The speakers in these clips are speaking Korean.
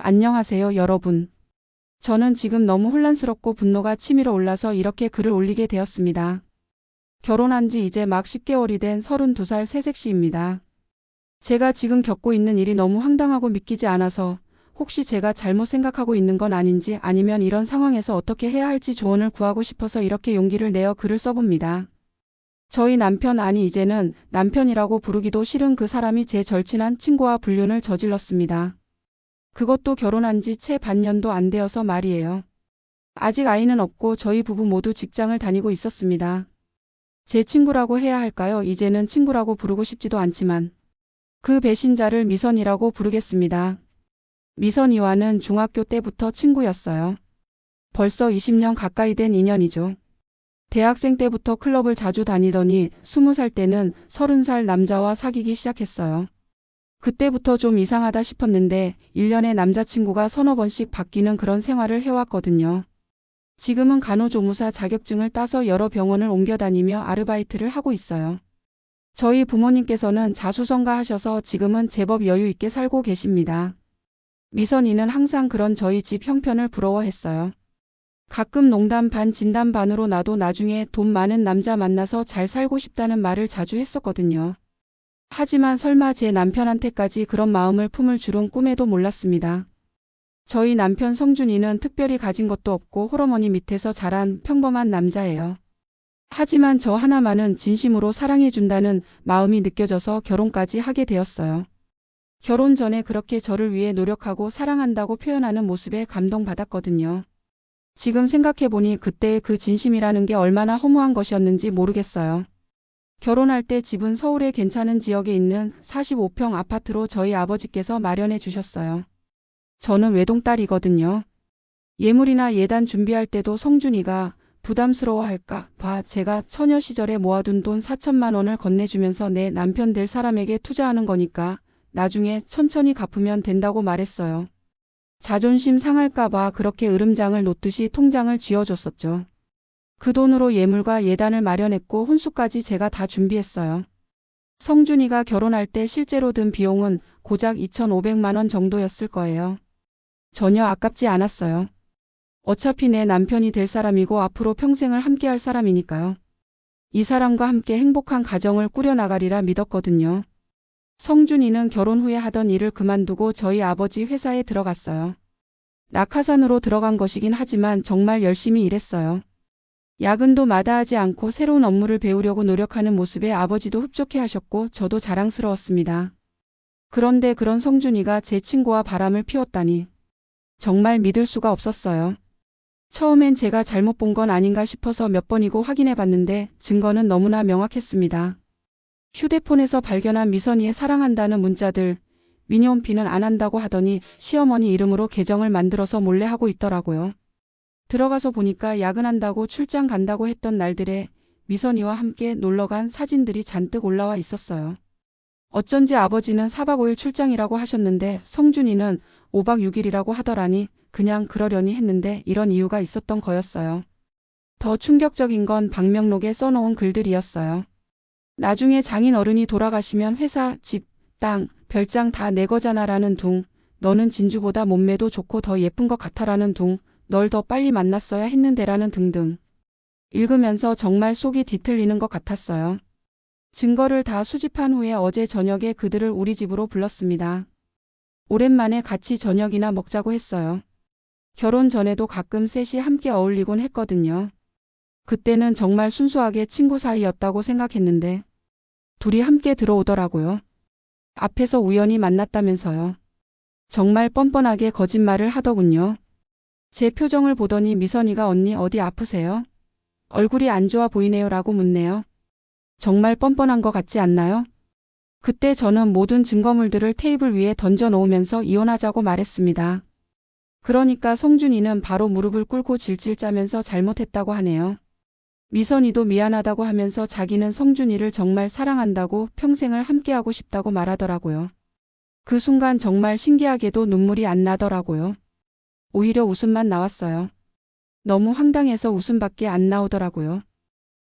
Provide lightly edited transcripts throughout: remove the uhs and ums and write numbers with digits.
안녕하세요, 여러분. 저는 지금 너무 혼란스럽고 분노가 치밀어 올라서 이렇게 글을 올리게 되었습니다. 결혼한 지 이제 막 10개월이 된 32살 새색시입니다. 제가 지금 겪고 있는 일이 너무 황당하고 믿기지 않아서 혹시 제가 잘못 생각하고 있는 건 아닌지 아니면 이런 상황에서 어떻게 해야 할지 조언을 구하고 싶어서 이렇게 용기를 내어 글을 써봅니다. 저희 남편, 아니 이제는 남편이라고 부르기도 싫은 그 사람이 제 절친한 친구와 불륜을 저질렀습니다. 그것도 결혼한 지 채 반년도 안 되어서 말이에요. 아직 아이는 없고 저희 부부 모두 직장을 다니고 있었습니다. 제 친구라고 해야 할까요? 이제는 친구라고 부르고 싶지도 않지만 그 배신자를 미선이라고 부르겠습니다. 미선이와는 중학교 때부터 친구였어요. 벌써 20년 가까이 된 인연이죠. 대학생 때부터 클럽을 자주 다니더니 20살 때는 30살 남자와 사귀기 시작했어요. 그때부터 좀 이상하다 싶었는데 1년에 남자친구가 서너 번씩 바뀌는 그런 생활을 해왔거든요. 지금은 간호조무사 자격증을 따서 여러 병원을 옮겨 다니며 아르바이트를 하고 있어요. 저희 부모님께서는 자수성가하셔서 지금은 제법 여유 있게 살고 계십니다. 미선이는 항상 그런 저희 집 형편을 부러워했어요. 가끔 농담 반 진담 반으로 나도 나중에 돈 많은 남자 만나서 잘 살고 싶다는 말을 자주 했었거든요. 하지만 설마 제 남편한테까지 그런 마음을 품을 줄은 꿈에도 몰랐습니다. 저희 남편 성준이는 특별히 가진 것도 없고 홀어머니 밑에서 자란 평범한 남자예요. 하지만 저 하나만은 진심으로 사랑해준다는 마음이 느껴져서 결혼까지 하게 되었어요. 결혼 전에 그렇게 저를 위해 노력하고 사랑한다고 표현하는 모습에 감동받았거든요. 지금 생각해보니 그때의 그 진심이라는 게 얼마나 허무한 것이었는지 모르겠어요. 결혼할 때 집은 서울의 괜찮은 지역에 있는 45평 아파트로 저희 아버지께서 마련해 주셨어요. 저는 외동딸이거든요. 예물이나 예단 준비할 때도 성준이가 부담스러워할까 봐 제가 처녀 시절에 모아둔 돈 4천만 원을 건네주면서 내 남편 될 사람에게 투자하는 거니까 나중에 천천히 갚으면 된다고 말했어요. 자존심 상할까 봐 그렇게 으름장을 놓듯이 통장을 쥐어줬었죠. 그 돈으로 예물과 예단을 마련했고 혼수까지 제가 다 준비했어요. 성준이가 결혼할 때 실제로 든 비용은 고작 2,500만 원 정도였을 거예요. 전혀 아깝지 않았어요. 어차피 내 남편이 될 사람이고 앞으로 평생을 함께할 사람이니까요. 이 사람과 함께 행복한 가정을 꾸려나가리라 믿었거든요. 성준이는 결혼 후에 하던 일을 그만두고 저희 아버지 회사에 들어갔어요. 낙하산으로 들어간 것이긴 하지만 정말 열심히 일했어요. 야근도 마다하지 않고 새로운 업무를 배우려고 노력하는 모습에 아버지도 흡족해하셨고 저도 자랑스러웠습니다. 그런데 그런 성준이가 제 친구와 바람을 피웠다니 정말 믿을 수가 없었어요. 처음엔 제가 잘못 본 건 아닌가 싶어서 몇 번이고 확인해 봤는데 증거는 너무나 명확했습니다. 휴대폰에서 발견한 미선이의 사랑한다는 문자들, 미니홈피는 안 한다고 하더니 시어머니 이름으로 계정을 만들어서 몰래 하고 있더라고요. 들어가서 보니까 야근한다고 출장 간다고 했던 날들에 미선이와 함께 놀러간 사진들이 잔뜩 올라와 있었어요. 어쩐지 아버지는 4박 5일 출장이라고 하셨는데 성준이는 5박 6일이라고 하더라니 그냥 그러려니 했는데 이런 이유가 있었던 거였어요. 더 충격적인 건 방명록에 써놓은 글들이었어요. 나중에 장인 어른이 돌아가시면 회사, 집, 땅, 별장 다 내 거잖아 라는 둥, 너는 진주보다 몸매도 좋고 더 예쁜 것 같아라는 둥, 널 더 빨리 만났어야 했는데라는 등등. 읽으면서 정말 속이 뒤틀리는 것 같았어요. 증거를 다 수집한 후에 어제 저녁에 그들을 우리 집으로 불렀습니다. 오랜만에 같이 저녁이나 먹자고 했어요. 결혼 전에도 가끔 셋이 함께 어울리곤 했거든요. 그때는 정말 순수하게 친구 사이였다고 생각했는데 둘이 함께 들어오더라고요. 앞에서 우연히 만났다면서요. 정말 뻔뻔하게 거짓말을 하더군요. 제 표정을 보더니 미선이가 언니 어디 아프세요? 얼굴이 안 좋아 보이네요 라고 묻네요. 정말 뻔뻔한 것 같지 않나요? 그때 저는 모든 증거물들을 테이블 위에 던져 놓으면서 이혼하자고 말했습니다. 그러니까 성준이는 바로 무릎을 꿇고 질질 짜면서 잘못했다고 하네요. 미선이도 미안하다고 하면서 자기는 성준이를 정말 사랑한다고 평생을 함께하고 싶다고 말하더라고요. 그 순간 정말 신기하게도 눈물이 안 나더라고요. 오히려 웃음만 나왔어요. 너무 황당해서 웃음밖에 안 나오더라고요.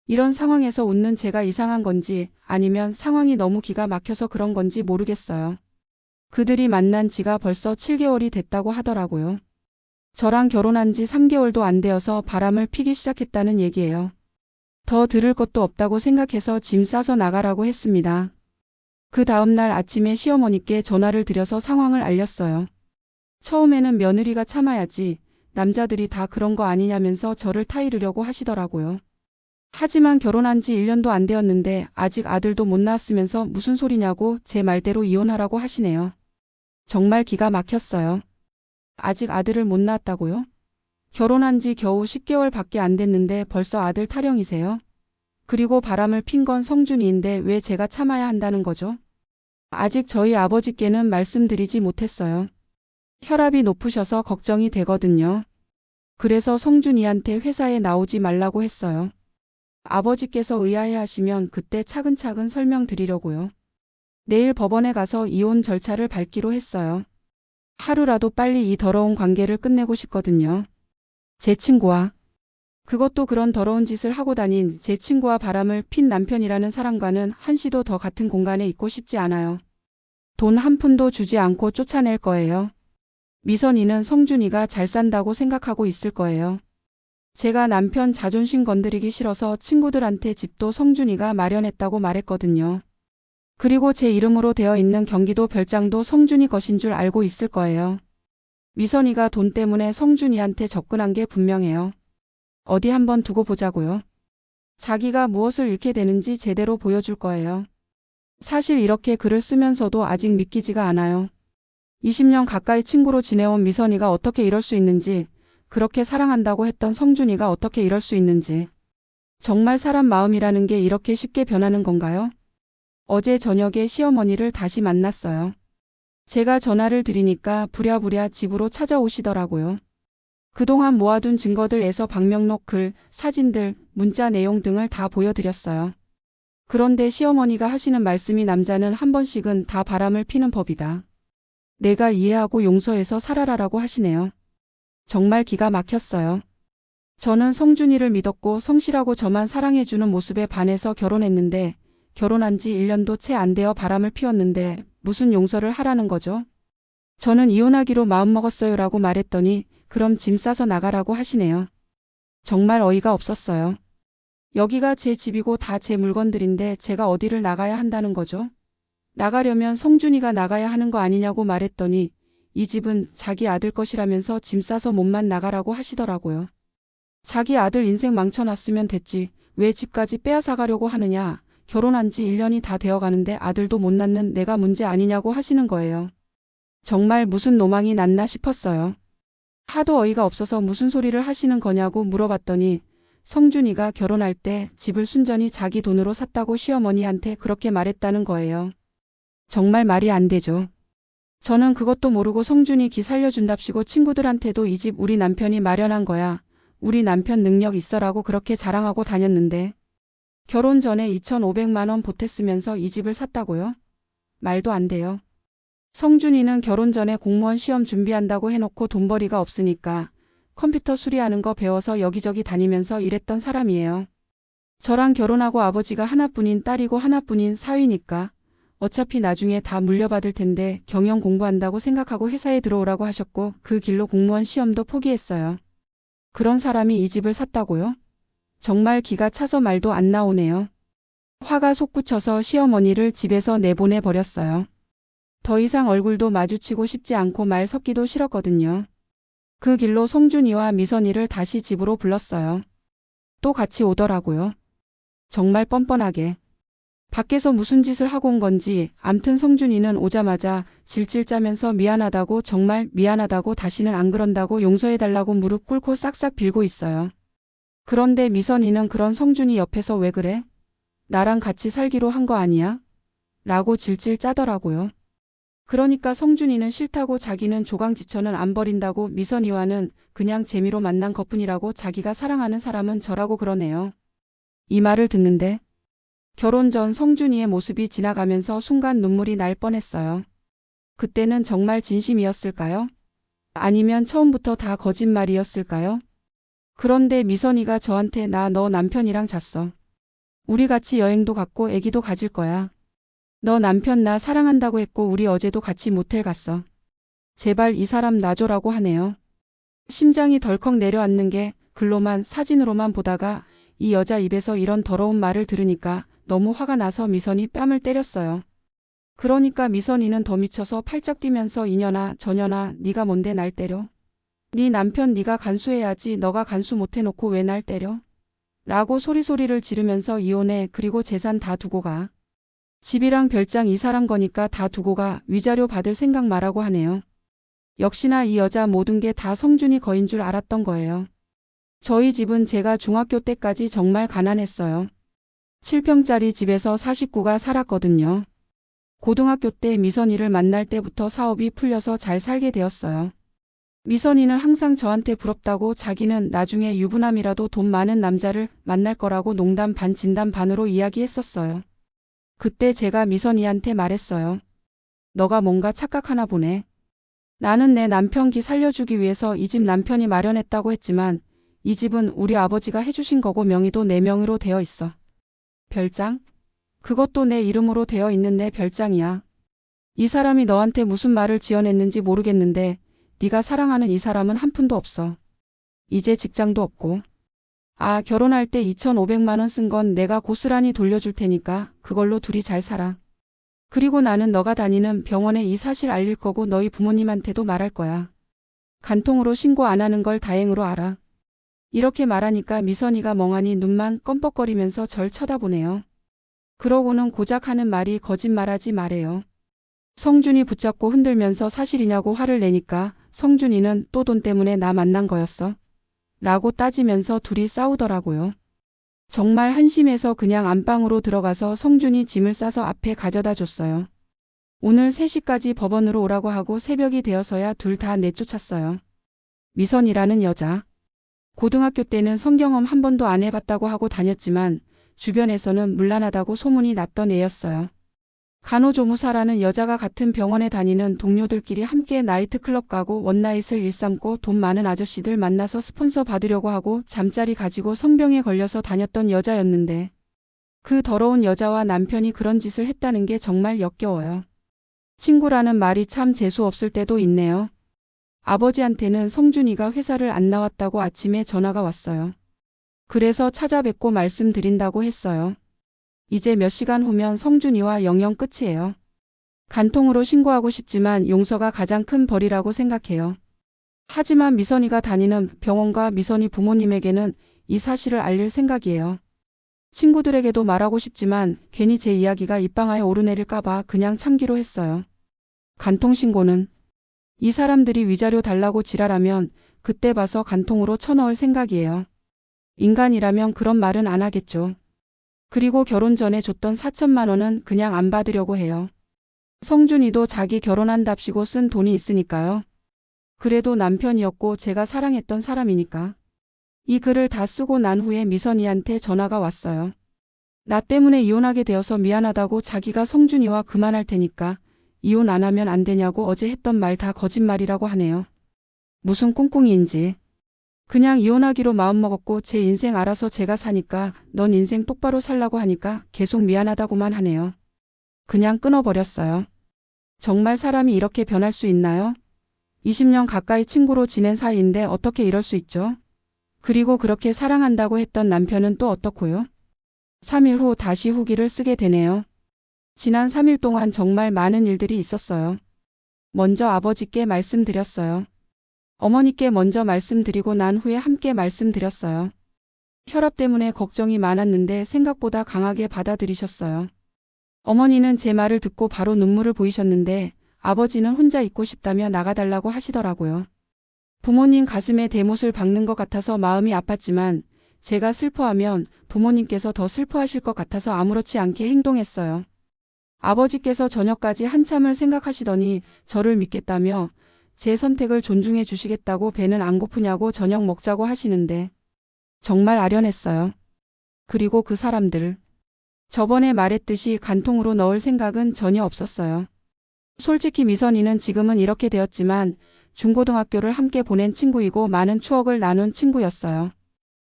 이런 상황에서 웃는 제가 이상한 건지 아니면 상황이 너무 기가 막혀서 그런 건지 모르겠어요. 그들이 만난 지가 벌써 7개월이 됐다고 하더라고요. 저랑 결혼한 지 3개월도 안 되어서 바람을 피기 시작했다는 얘기예요. 더 들을 것도 없다고 생각해서 짐 싸서 나가라고 했습니다. 그 다음날 아침에 시어머니께 전화를 드려서 상황을 알렸어요. 처음에는 며느리가 참아야지, 남자들이 다 그런 거 아니냐면서 저를 타이르려고 하시더라고요. 하지만 결혼한 지 1년도 안 되었는데 아직 아들도 못 낳았으면서 무슨 소리냐고 제 말대로 이혼하라고 하시네요. 정말 기가 막혔어요. 아직 아들을 못 낳았다고요? 결혼한 지 겨우 10개월 밖에 안 됐는데 벌써 아들 타령이세요? 그리고 바람을 핀 건 성준이인데 왜 제가 참아야 한다는 거죠? 아직 저희 아버지께는 말씀드리지 못했어요. 혈압이 높으셔서 걱정이 되거든요. 그래서 성준이한테 회사에 나오지 말라고 했어요. 아버지께서 의아해하시면 그때 차근차근 설명드리려고요. 내일 법원에 가서 이혼 절차를 밟기로 했어요. 하루라도 빨리 이 더러운 관계를 끝내고 싶거든요. 제 친구와, 그것도 그런 더러운 짓을 하고 다닌 제 친구와 바람을 핀 남편이라는 사람과는 한시도 더 같은 공간에 있고 싶지 않아요. 돈 한 푼도 주지 않고 쫓아낼 거예요. 미선이는 성준이가 잘 산다고 생각하고 있을 거예요. 제가 남편 자존심 건드리기 싫어서 친구들한테 집도 성준이가 마련했다고 말했거든요. 그리고 제 이름으로 되어 있는 경기도 별장도 성준이 것인 줄 알고 있을 거예요. 미선이가 돈 때문에 성준이한테 접근한 게 분명해요. 어디 한번 두고 보자고요. 자기가 무엇을 잃게 되는지 제대로 보여줄 거예요. 사실 이렇게 글을 쓰면서도 아직 믿기지가 않아요. 20년 가까이 친구로 지내온 미선이가 어떻게 이럴 수 있는지, 그렇게 사랑한다고 했던 성준이가 어떻게 이럴 수 있는지. 정말 사람 마음이라는 게 이렇게 쉽게 변하는 건가요? 어제 저녁에 시어머니를 다시 만났어요. 제가 전화를 드리니까 부랴부랴 집으로 찾아오시더라고요. 그동안 모아둔 증거들에서 방명록 글, 사진들, 문자 내용 등을 다 보여드렸어요. 그런데 시어머니가 하시는 말씀이 남자는 한 번씩은 다 바람을 피는 법이다. 내가 이해하고 용서해서 살아라라고 하시네요. 정말 기가 막혔어요. 저는 성준이를 믿었고 성실하고 저만 사랑해주는 모습에 반해서 결혼했는데 결혼한 지 1년도 채 안 되어 바람을 피웠는데 무슨 용서를 하라는 거죠? 저는 이혼하기로 마음먹었어요라고 말했더니 그럼 짐 싸서 나가라고 하시네요. 정말 어이가 없었어요. 여기가 제 집이고 다 제 물건들인데 제가 어디를 나가야 한다는 거죠? 나가려면 성준이가 나가야 하는 거 아니냐고 말했더니 이 집은 자기 아들 것이라면서 짐 싸서 몸만 나가라고 하시더라고요. 자기 아들 인생 망쳐놨으면 됐지 왜 집까지 빼앗아 가려고 하느냐. 결혼한 지 1년이 다 되어가는데 아들도 못 낳는 내가 문제 아니냐고 하시는 거예요. 정말 무슨 노망이 났나 싶었어요. 하도 어이가 없어서 무슨 소리를 하시는 거냐고 물어봤더니 성준이가 결혼할 때 집을 순전히 자기 돈으로 샀다고 시어머니한테 그렇게 말했다는 거예요. 정말 말이 안 되죠. 저는 그것도 모르고 성준이 기 살려준답시고 친구들한테도 이 집 우리 남편이 마련한 거야. 우리 남편 능력 있어라고 그렇게 자랑하고 다녔는데 결혼 전에 2,500만 원 보탰으면서 이 집을 샀다고요? 말도 안 돼요. 성준이는 결혼 전에 공무원 시험 준비한다고 해놓고 돈벌이가 없으니까 컴퓨터 수리하는 거 배워서 여기저기 다니면서 일했던 사람이에요. 저랑 결혼하고 아버지가 하나뿐인 딸이고 하나뿐인 사위니까 어차피 나중에 다 물려받을 텐데 경영 공부한다고 생각하고 회사에 들어오라고 하셨고 그 길로 공무원 시험도 포기했어요. 그런 사람이 이 집을 샀다고요? 정말 기가 차서 말도 안 나오네요. 화가 솟구쳐서 시어머니를 집에서 내보내 버렸어요. 더 이상 얼굴도 마주치고 싶지 않고 말 섞기도 싫었거든요. 그 길로 성준이와 미선이를 다시 집으로 불렀어요. 또 같이 오더라고요. 정말 뻔뻔하게. 밖에서 무슨 짓을 하고 온 건지 암튼 성준이는 오자마자 질질 짜면서 미안하다고 정말 미안하다고 다시는 안 그런다고 용서해달라고 무릎 꿇고 싹싹 빌고 있어요. 그런데 미선이는 그런 성준이 옆에서 왜 그래? 나랑 같이 살기로 한 거 아니야? 라고 질질 짜더라고요. 그러니까 성준이는 싫다고 자기는 조강지처는 안 버린다고 미선이와는 그냥 재미로 만난 것뿐이라고 자기가 사랑하는 사람은 저라고 그러네요. 이 말을 듣는데 결혼 전 성준이의 모습이 지나가면서 순간 눈물이 날 뻔했어요. 그때는 정말 진심이었을까요? 아니면 처음부터 다 거짓말이었을까요? 그런데 미선이가 저한테 나 너 남편이랑 잤어. 우리 같이 여행도 갔고 애기도 가질 거야. 너 남편 나 사랑한다고 했고 우리 어제도 같이 모텔 갔어. 제발 이 사람 놔줘라고 하네요. 심장이 덜컥 내려앉는 게 글로만 사진으로만 보다가 이 여자 입에서 이런 더러운 말을 들으니까 너무 화가 나서 미선이 뺨을 때렸어요. 그러니까 미선이는 더 미쳐서 팔짝 뛰면서 이년아 저년아 네가 뭔데 날 때려? 네 남편 네가 간수해야지 너가 간수 못해놓고 왜 날 때려? 라고 소리소리를 지르면서 이혼해. 그리고 재산 다 두고 가. 집이랑 별장 이 사람 거니까 다 두고 가. 위자료 받을 생각 말라고 하네요. 역시나 이 여자 모든 게 다 성준이 거인 줄 알았던 거예요. 저희 집은 제가 중학교 때까지 정말 가난했어요. 7평짜리 집에서 49가 살았거든요. 고등학교 때 미선이를 만날 때부터 사업이 풀려서 잘 살게 되었어요. 미선이는 항상 저한테 부럽다고 자기는 나중에 유부남이라도 돈 많은 남자를 만날 거라고 농담 반 진담 반으로 이야기했었어요. 그때 제가 미선이한테 말했어요. 너가 뭔가 착각하나 보네. 나는 내 남편 기 살려주기 위해서 이 집 남편이 마련했다고 했지만 이 집은 우리 아버지가 해주신 거고 명의도 내 명의로 되어 있어. 별장? 그것도 내 이름으로 되어 있는 내 별장이야. 이 사람이 너한테 무슨 말을 지어냈는지 모르겠는데 네가 사랑하는 이 사람은 한 푼도 없어. 이제 직장도 없고. 아, 결혼할 때 2,500만 원 쓴 건 내가 고스란히 돌려줄 테니까 그걸로 둘이 잘 살아. 그리고 나는 너가 다니는 병원에 이 사실 알릴 거고 너희 부모님한테도 말할 거야. 간통으로 신고 안 하는 걸 다행으로 알아. 이렇게 말하니까 미선이가 멍하니 눈만 껌뻑거리면서 절 쳐다보네요. 그러고는 고작 하는 말이 거짓말하지 말래요. 성준이 붙잡고 흔들면서 사실이냐고 화를 내니까 성준이는 또 돈 때문에 나 만난 거였어? 라고 따지면서 둘이 싸우더라고요. 정말 한심해서 그냥 안방으로 들어가서 성준이 짐을 싸서 앞에 가져다 줬어요. 오늘 3시까지 법원으로 오라고 하고 새벽이 되어서야 둘 다 내쫓았어요. 미선이라는 여자. 고등학교 때는 성경험 한 번도 안 해봤다고 하고 다녔지만 주변에서는 문란하다고 소문이 났던 애였어요. 간호조무사라는 여자가 같은 병원에 다니는 동료들끼리 함께 나이트클럽 가고 원나잇을 일삼고 돈 많은 아저씨들 만나서 스폰서 받으려고 하고 잠자리 가지고 성병에 걸려서 다녔던 여자였는데 그 더러운 여자와 남편이 그런 짓을 했다는 게 정말 역겨워요. 친구라는 말이 참 재수 없을 때도 있네요. 아버지한테는 성준이가 회사를 안 나왔다고 아침에 전화가 왔어요. 그래서 찾아뵙고 말씀드린다고 했어요. 이제 몇 시간 후면 성준이와 영영 끝이에요. 간통으로 신고하고 싶지만 용서가 가장 큰 벌이라고 생각해요. 하지만 미선이가 다니는 병원과 미선이 부모님에게는 이 사실을 알릴 생각이에요. 친구들에게도 말하고 싶지만 괜히 제 이야기가 입방아에 오르내릴까봐 그냥 참기로 했어요. 간통 신고는 이 사람들이 위자료 달라고 지랄하면 그때 봐서 간통으로 쳐넣을 생각이에요. 인간이라면 그런 말은 안 하겠죠. 그리고 결혼 전에 줬던 4천만 원은 그냥 안 받으려고 해요. 성준이도 자기 결혼한답시고 쓴 돈이 있으니까요. 그래도 남편이었고 제가 사랑했던 사람이니까. 이 글을 다 쓰고 난 후에 미선이한테 전화가 왔어요. 나 때문에 이혼하게 되어서 미안하다고 자기가 성준이와 그만할 테니까 이혼 안 하면 안 되냐고 어제 했던 말 다 거짓말이라고 하네요. 무슨 꿍꿍이인지. 그냥 이혼하기로 마음먹었고 제 인생 알아서 제가 사니까 넌 인생 똑바로 살라고 하니까 계속 미안하다고만 하네요. 그냥 끊어버렸어요. 정말 사람이 이렇게 변할 수 있나요? 20년 가까이 친구로 지낸 사이인데 어떻게 이럴 수 있죠? 그리고 그렇게 사랑한다고 했던 남편은 또 어떻고요? 3일 후 다시 후기를 쓰게 되네요. 지난 3일 동안 정말 많은 일들이 있었어요. 먼저 아버지께 말씀드렸어요. 어머니께 먼저 말씀드리고 난 후에 함께 말씀드렸어요. 혈압 때문에 걱정이 많았는데 생각보다 강하게 받아들이셨어요. 어머니는 제 말을 듣고 바로 눈물을 보이셨는데 아버지는 혼자 있고 싶다며 나가달라고 하시더라고요. 부모님 가슴에 대못을 박는 것 같아서 마음이 아팠지만 제가 슬퍼하면 부모님께서 더 슬퍼하실 것 같아서 아무렇지 않게 행동했어요. 아버지께서 저녁까지 한참을 생각하시더니 저를 믿겠다며 제 선택을 존중해 주시겠다고 배는 안 고프냐고 저녁 먹자고 하시는데 정말 아련했어요. 그리고 그 사람들. 저번에 말했듯이 간통으로 넣을 생각은 전혀 없었어요. 솔직히 미선이는 지금은 이렇게 되었지만 중고등학교를 함께 보낸 친구이고 많은 추억을 나눈 친구였어요.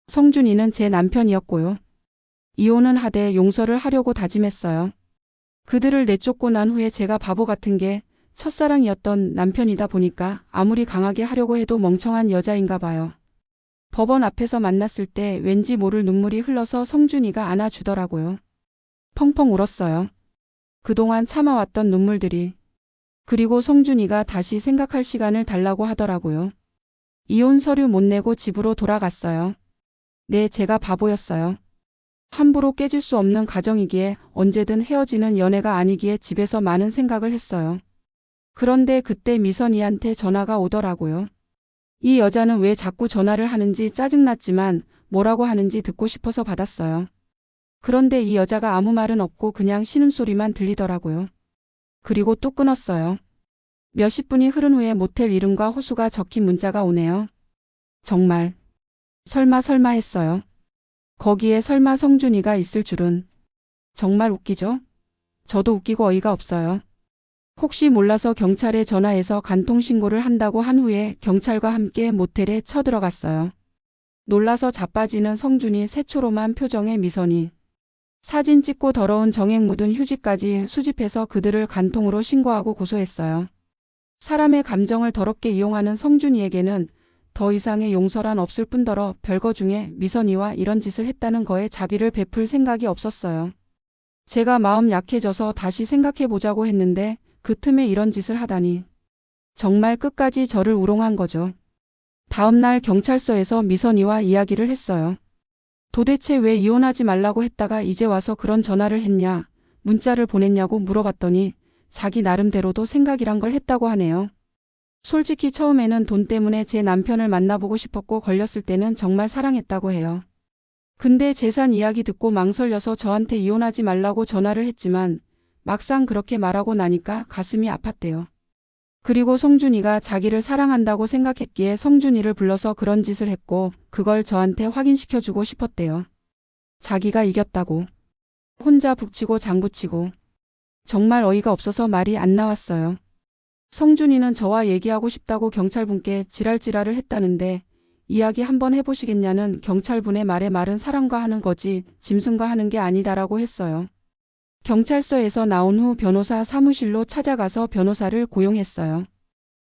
성준이는 제 남편이었고요. 이혼은 하되 용서를 하려고 다짐했어요. 그들을 내쫓고 난 후에 제가 바보 같은 게 첫사랑이었던 남편이다 보니까 아무리 강하게 하려고 해도 멍청한 여자인가 봐요. 법원 앞에서 만났을 때 왠지 모를 눈물이 흘러서 성준이가 안아주더라고요. 펑펑 울었어요. 그동안 참아왔던 눈물들이. 그리고 성준이가 다시 생각할 시간을 달라고 하더라고요. 이혼 서류 못 내고 집으로 돌아갔어요. 네, 제가 바보였어요. 함부로 깨질 수 없는 가정이기에 언제든 헤어지는 연애가 아니기에 집에서 많은 생각을 했어요. 그런데 그때 미선이한테 전화가 오더라고요. 이 여자는 왜 자꾸 전화를 하는지 짜증났지만 뭐라고 하는지 듣고 싶어서 받았어요. 그런데 이 여자가 아무 말은 없고 그냥 신음소리만 들리더라고요. 그리고 또 끊었어요. 몇십 분이 흐른 후에 모텔 이름과 호수가 적힌 문자가 오네요. 정말 설마 했어요. 거기에 설마 성준이가 있을 줄은. 정말 웃기죠? 저도 웃기고 어이가 없어요. 혹시 몰라서 경찰에 전화해서 간통신고를 한다고 한 후에 경찰과 함께 모텔에 쳐들어갔어요. 놀라서 자빠지는 성준이 새초롬한 표정의 미선이. 사진 찍고 더러운 정액 묻은 휴지까지 수집해서 그들을 간통으로 신고하고 고소했어요. 사람의 감정을 더럽게 이용하는 성준이에게는 더 이상의 용서란 없을 뿐더러 별거 중에 미선이와 이런 짓을 했다는 거에 자비를 베풀 생각이 없었어요. 제가 마음 약해져서 다시 생각해 보자고 했는데 그 틈에 이런 짓을 하다니. 정말 끝까지 저를 우롱한 거죠. 다음 날 경찰서에서 미선이와 이야기를 했어요. 도대체 왜 이혼하지 말라고 했다가 이제 와서 그런 전화를 했냐, 문자를 보냈냐고 물어봤더니 자기 나름대로도 생각이란 걸 했다고 하네요. 솔직히 처음에는 돈 때문에 제 남편을 만나보고 싶었고 걸렸을 때는 정말 사랑했다고 해요. 근데 재산 이야기 듣고 망설여서 저한테 이혼하지 말라고 전화를 했지만 막상 그렇게 말하고 나니까 가슴이 아팠대요. 그리고 성준이가 자기를 사랑한다고 생각했기에 성준이를 불러서 그런 짓을 했고 그걸 저한테 확인시켜주고 싶었대요. 자기가 이겼다고. 혼자 북치고 장구치고. 정말 어이가 없어서 말이 안 나왔어요. 성준이는 저와 얘기하고 싶다고 경찰분께 지랄지랄을 했다는데 이야기 한번 해보시겠냐는 경찰분의 말에 말은 사람과 하는 거지 짐승과 하는 게 아니다라고 했어요. 경찰서에서 나온 후 변호사 사무실로 찾아가서 변호사를 고용했어요.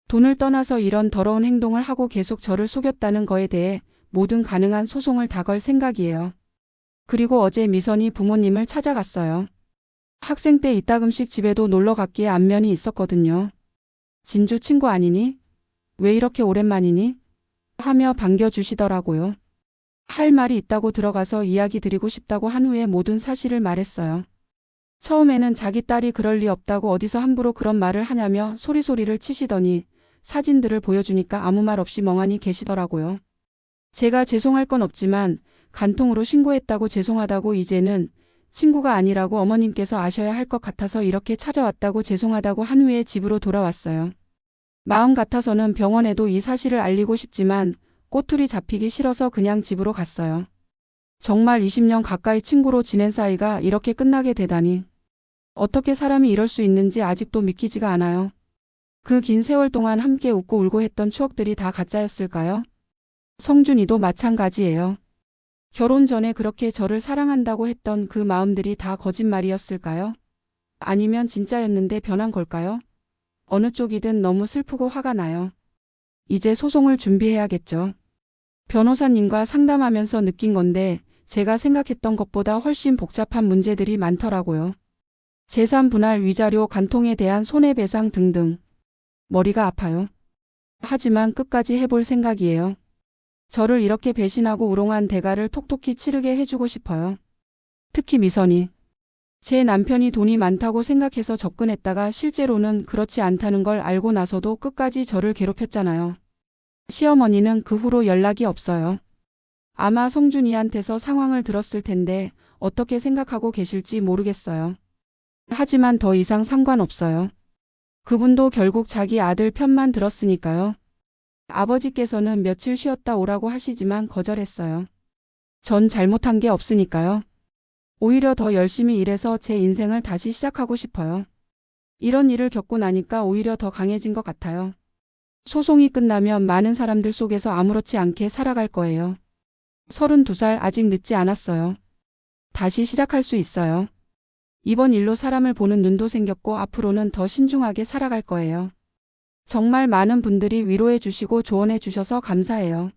돈을 떠나서 이런 더러운 행동을 하고 계속 저를 속였다는 거에 대해 모든 가능한 소송을 다 걸 생각이에요. 그리고 어제 미선이 부모님을 찾아갔어요. 학생 때 이따금씩 집에도 놀러 갔기에 안면이 있었거든요. 진주 친구 아니니? 왜 이렇게 오랜만이니? 하며 반겨주시더라고요. 할 말이 있다고 들어가서 이야기 드리고 싶다고 한 후에 모든 사실을 말했어요. 처음에는 자기 딸이 그럴 리 없다고 어디서 함부로 그런 말을 하냐며 소리소리를 치시더니 사진들을 보여주니까 아무 말 없이 멍하니 계시더라고요. 제가 죄송할 건 없지만 간통으로 신고했다고 죄송하다고 이제는 친구가 아니라고 어머님께서 아셔야 할 것 같아서 이렇게 찾아왔다고 죄송하다고 한 후에 집으로 돌아왔어요. 마음 같아서는 병원에도 이 사실을 알리고 싶지만 꼬투리 잡히기 싫어서 그냥 집으로 갔어요. 정말 20년 가까이 친구로 지낸 사이가 이렇게 끝나게 되다니. 어떻게 사람이 이럴 수 있는지 아직도 믿기지가 않아요. 그 긴 세월 동안 함께 웃고 울고 했던 추억들이 다 가짜였을까요? 성준이도 마찬가지예요. 결혼 전에 그렇게 저를 사랑한다고 했던 그 마음들이 다 거짓말이었을까요? 아니면 진짜였는데 변한 걸까요? 어느 쪽이든 너무 슬프고 화가 나요. 이제 소송을 준비해야겠죠. 변호사님과 상담하면서 느낀 건데 제가 생각했던 것보다 훨씬 복잡한 문제들이 많더라고요. 재산 분할, 위자료, 간통에 대한 손해배상 등등. 머리가 아파요. 하지만 끝까지 해볼 생각이에요. 저를 이렇게 배신하고 우롱한 대가를 톡톡히 치르게 해주고 싶어요. 특히 미선이. 제 남편이 돈이 많다고 생각해서 접근했다가 실제로는 그렇지 않다는 걸 알고 나서도 끝까지 저를 괴롭혔잖아요. 시어머니는 그 후로 연락이 없어요. 아마 성준이한테서 상황을 들었을 텐데 어떻게 생각하고 계실지 모르겠어요. 하지만 더 이상 상관없어요. 그분도 결국 자기 아들 편만 들었으니까요. 아버지께서는 며칠 쉬었다 오라고 하시지만 거절했어요. 전 잘못한 게 없으니까요. 오히려 더 열심히 일해서 제 인생을 다시 시작하고 싶어요. 이런 일을 겪고 나니까 오히려 더 강해진 것 같아요. 소송이 끝나면 많은 사람들 속에서 아무렇지 않게 살아갈 거예요. 32살 아직 늦지 않았어요. 다시 시작할 수 있어요. 이번 일로 사람을 보는 눈도 생겼고 앞으로는 더 신중하게 살아갈 거예요. 정말 많은 분들이 위로해 주시고 조언해 주셔서 감사해요.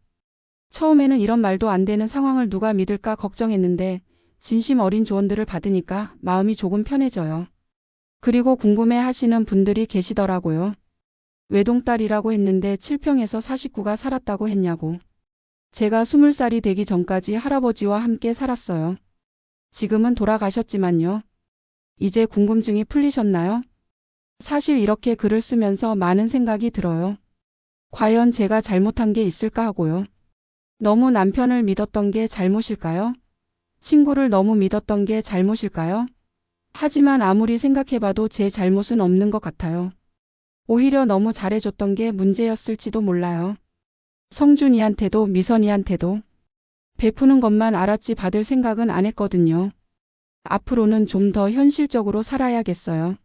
처음에는 이런 말도 안 되는 상황을 누가 믿을까 걱정했는데 진심 어린 조언들을 받으니까 마음이 조금 편해져요. 그리고 궁금해 하시는 분들이 계시더라고요. 외동딸이라고 했는데 7평에서 49가 살았다고 했냐고. 제가 20살이 되기 전까지 할아버지와 함께 살았어요. 지금은 돌아가셨지만요. 이제 궁금증이 풀리셨나요? 사실 이렇게 글을 쓰면서 많은 생각이 들어요. 과연 제가 잘못한 게 있을까 하고요. 너무 남편을 믿었던 게 잘못일까요? 친구를 너무 믿었던 게 잘못일까요? 하지만 아무리 생각해봐도 제 잘못은 없는 것 같아요. 오히려 너무 잘해줬던 게 문제였을지도 몰라요. 성준이한테도 미선이한테도 베푸는 것만 알았지 받을 생각은 안 했거든요. 앞으로는 좀 더 현실적으로 살아야겠어요.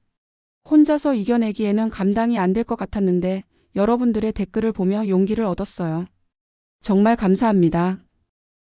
혼자서 이겨내기에는 감당이 안 될 것 같았는데 여러분들의 댓글을 보며 용기를 얻었어요. 정말 감사합니다.